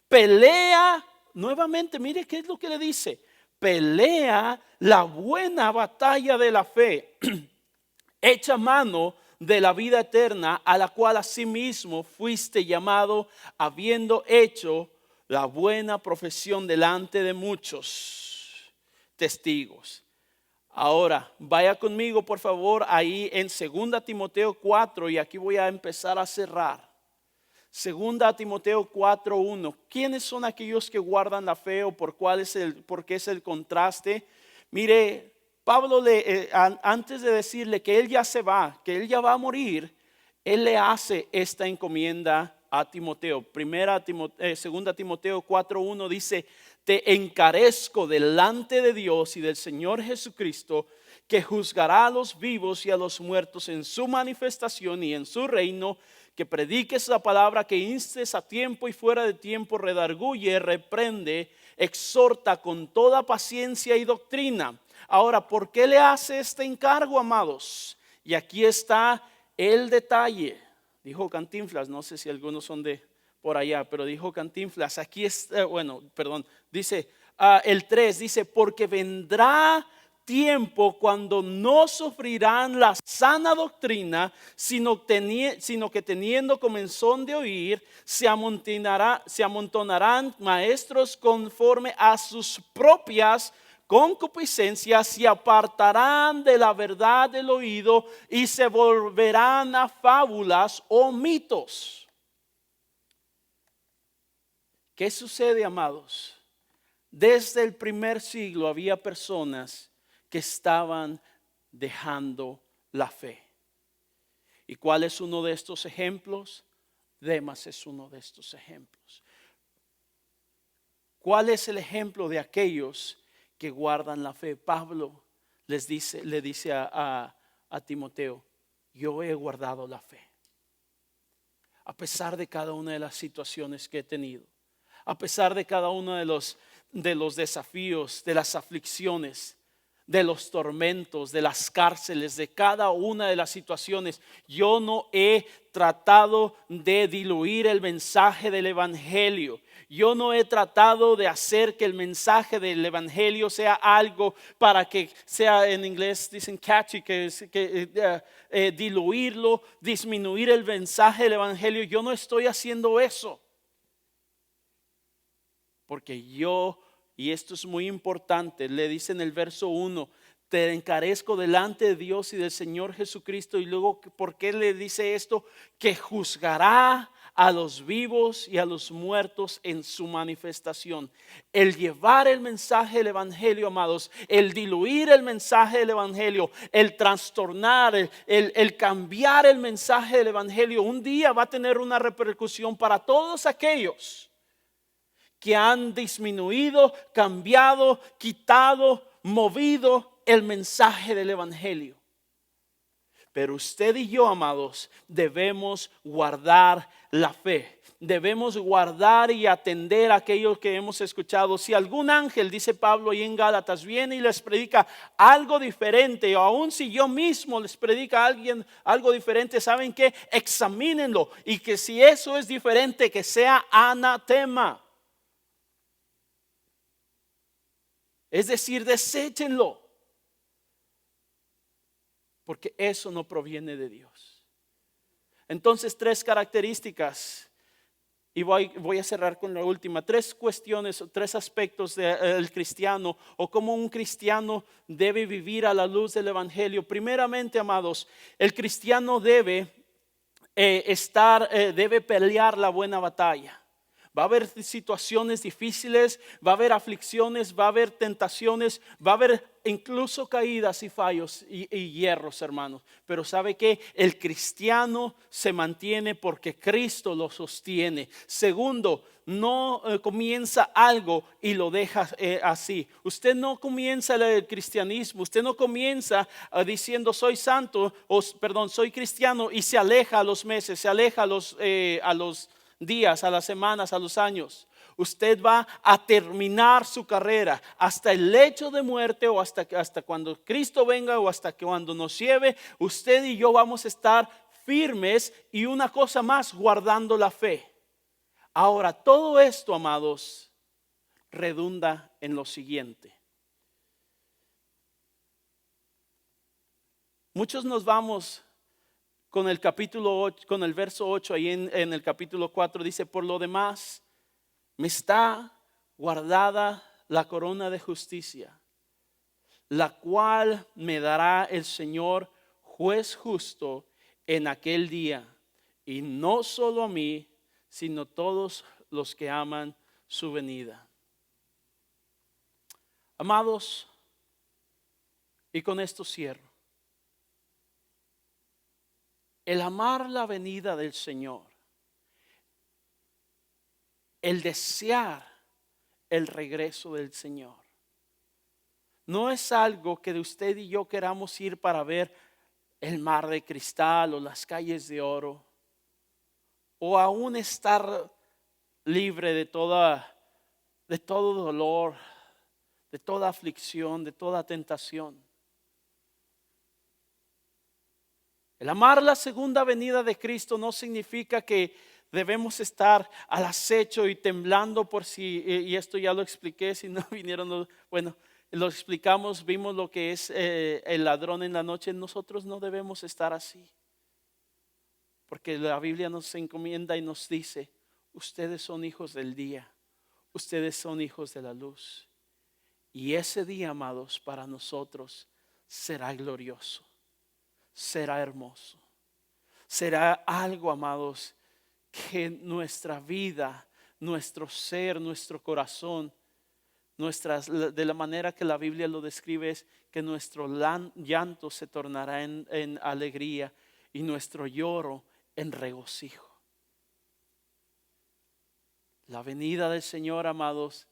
A: Pelea, nuevamente, mire qué es lo que le dice. Pelea la buena batalla de la fe. Echa mano de la vida eterna, a la cual asimismo fuiste llamado, habiendo hecho la buena profesión delante de muchos testigos. Ahora, vaya conmigo por favor ahí en 2 Timoteo 4 y aquí voy a empezar a cerrar. 2 Timoteo 4:1. ¿Quiénes son aquellos que guardan la fe o por qué es el contraste? Mire, Pablo antes de decirle que él ya se va, que él ya va a morir, él le hace esta encomienda a Timoteo. 2 Timoteo 4:1 dice, te encarezco delante de Dios y del Señor Jesucristo, que juzgará a los vivos y a los muertos en su manifestación y en su reino, que prediques la palabra, que instes a tiempo y fuera de tiempo, redarguye, reprende, exhorta con toda paciencia y doctrina. Ahora, ¿por qué le hace este encargo, amados? Y aquí está el detalle. Dijo Cantinflas, no sé si algunos son de por allá, pero dijo Cantinflas, aquí está, dice el 3, dice, porque vendrá tiempo cuando no sufrirán la sana doctrina, sino que teniendo comezón de oír, se amontonarán maestros conforme a sus propias concupiscencias, y apartarán de la verdad del oído y se volverán a fábulas o mitos. ¿Qué sucede, amados? Desde el primer siglo había personas que estaban dejando la fe. ¿Y cuál es uno de estos ejemplos? Demas es uno de estos ejemplos. ¿Cuál es el ejemplo de aquellos que guardan la fe? Pablo le dice a Timoteo, yo he guardado la fe. A pesar de cada una de las situaciones que he tenido, a pesar de cada uno de los desafíos, de las aflicciones, de los tormentos, de las cárceles, de cada una de las situaciones, yo no he tratado de diluir el mensaje del evangelio. Yo no he tratado de hacer que el mensaje del evangelio sea algo para que sea, en inglés dicen catchy, diluirlo, disminuir el mensaje del evangelio. Yo no estoy haciendo eso. Porque yo, y esto es muy importante, le dice en el verso 1, te encarezco delante de Dios y del Señor Jesucristo. Y luego, ¿por qué le dice esto? Que juzgará a los vivos y a los muertos en su manifestación. El llevar el mensaje del evangelio, amados, el diluir el mensaje del evangelio, el trastornar, el cambiar el mensaje del evangelio, un día va a tener una repercusión para todos aquellos que han disminuido, cambiado, quitado, movido el mensaje del evangelio. Pero usted y yo, amados, debemos guardar la fe. Debemos guardar y atender a aquellos que hemos escuchado. Si algún ángel, dice Pablo ahí en Gálatas, viene y les predica algo diferente, o aun si yo mismo les predica a alguien algo diferente, ¿saben qué? Examínenlo, y que si eso es diferente, que sea anatema. Es decir, deséchenlo. Porque eso no proviene de Dios. Entonces, 3 características Y voy a cerrar con la última. 3 cuestiones, 3 aspectos del cristiano o cómo un cristiano debe vivir a la luz del Evangelio. Primeramente, amados, el cristiano debe debe pelear la buena batalla. Va a haber situaciones difíciles, va a haber aflicciones, va a haber tentaciones, va a haber incluso caídas y fallos y hierros, hermanos. Pero ¿sabe qué? El cristiano se mantiene porque Cristo lo sostiene. Segundo, no comienza algo y lo deja así. Usted no comienza el cristianismo, usted no comienza diciendo soy santo, perdón, soy cristiano y se aleja a los meses, se aleja a los días, a las semanas, a los años. Usted va a terminar su carrera hasta el lecho de muerte o hasta cuando Cristo venga o hasta que cuando nos lleve. Usted y yo vamos a estar firmes y una cosa más, guardando la fe. Ahora, todo esto, amados, redunda en lo siguiente. Muchos nos vamos con el capítulo 8, con el verso 8 ahí en el capítulo 4 dice, por lo demás, me está guardada la corona de justicia, la cual me dará el Señor juez justo en aquel día, y no solo a mí, sino todos los que aman su venida. Amados, y con esto cierro. El amar la venida del Señor, el desear el regreso del Señor, no es algo que de usted y yo queramos ir para ver el mar de cristal o las calles de oro, o aún estar libre de todo dolor, de toda aflicción, de toda tentación. El amar la segunda venida de Cristo no significa que debemos estar al acecho y temblando por si, y esto ya lo expliqué, si no vinieron, bueno, lo explicamos, vimos lo que es el ladrón en la noche. Nosotros no debemos estar así, porque la Biblia nos encomienda y nos dice, ustedes son hijos del día, ustedes son hijos de la luz. Y ese día, amados, para nosotros será glorioso. Será hermoso. Será algo, amados, que nuestra vida, nuestro ser, nuestro corazón, de la manera que la Biblia lo describe, es que nuestro llanto se tornará en alegría y nuestro lloro en regocijo. La venida del Señor, amados,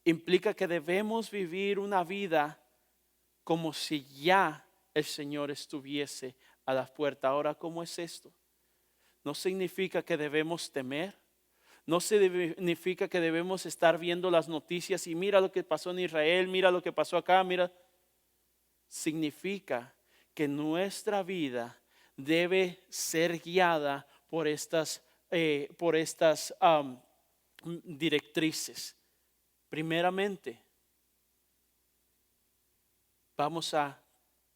A: implica que debemos vivir una vida como si ya el Señor estuviese a la puerta. Ahora, ¿cómo es esto? No significa que debemos temer. No significa que debemos estar viendo las noticias y mira lo que pasó en Israel, mira lo que pasó acá, mira. Significa que nuestra vida debe ser guiada por estas directrices. Primeramente, vamos a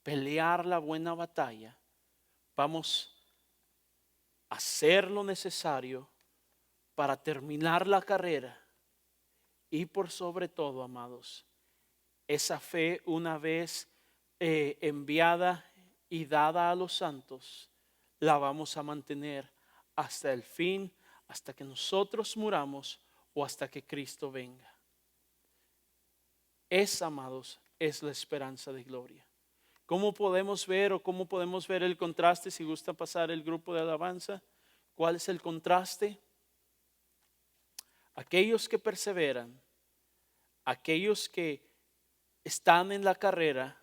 A: pelear la buena batalla, vamos a hacer lo necesario para terminar la carrera y por sobre todo, amados, esa fe una vez enviada y dada a los santos, la vamos a mantener hasta el fin, hasta que nosotros muramos o hasta que Cristo venga. Esa, amados, es la esperanza de gloria. ¿Cómo podemos ver el contraste? Si gusta pasar el grupo de alabanza, ¿cuál es el contraste? Aquellos que perseveran, aquellos que están en la carrera,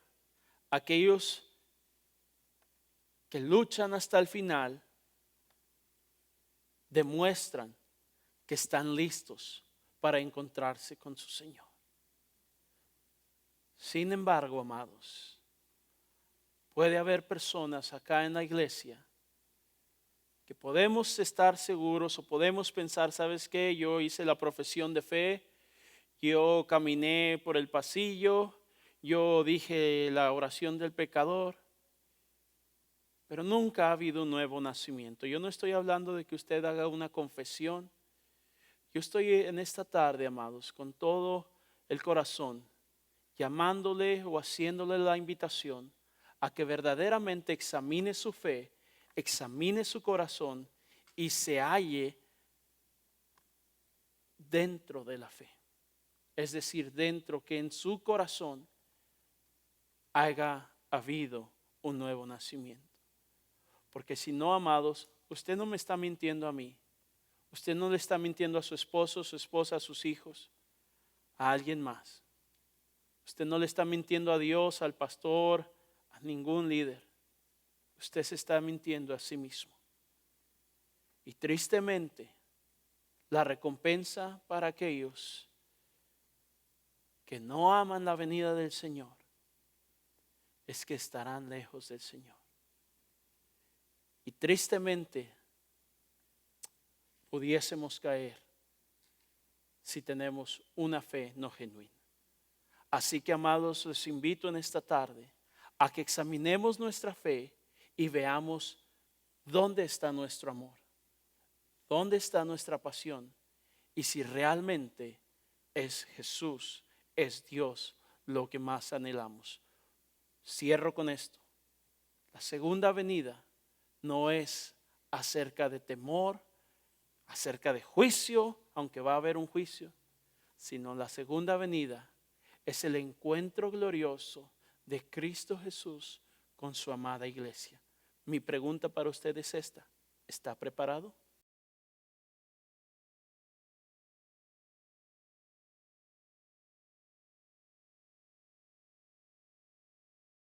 A: aquellos que luchan hasta el final, demuestran que están listos para encontrarse con su Señor. Sin embargo, amados, puede haber personas acá en la iglesia que podemos estar seguros o podemos pensar, ¿sabes qué? Yo hice la profesión de fe, yo caminé por el pasillo, yo dije la oración del pecador, pero nunca ha habido un nuevo nacimiento. Yo no estoy hablando de que usted haga una confesión Yo estoy en esta tarde, amados, con todo el corazón, llamándole o haciéndole la invitación a que verdaderamente examine su fe, examine su corazón y se halle dentro de la fe. Es decir, dentro, que en su corazón haya habido un nuevo nacimiento. Porque si no, amados, usted no me está mintiendo a mí. Usted no le está mintiendo a su esposo, su esposa, a sus hijos, a alguien más. Usted no le está mintiendo a Dios, al pastor, a ningún líder. Usted se está mintiendo a sí mismo. Y tristemente, la recompensa para aquellos que no aman la venida del Señor es que estarán lejos del Señor. Y tristemente pudiésemos caer si tenemos una fe no genuina. Así que, amados, les invito en esta tarde a que examinemos nuestra fe y veamos dónde está nuestro amor, dónde está nuestra pasión y si realmente es Jesús, es Dios lo que más anhelamos. Cierro con esto. La segunda venida no es acerca de temor, acerca de juicio, aunque va a haber un juicio, sino la segunda venida es el encuentro glorioso de Cristo Jesús con su amada iglesia. Mi pregunta para usted es esta: ¿está preparado?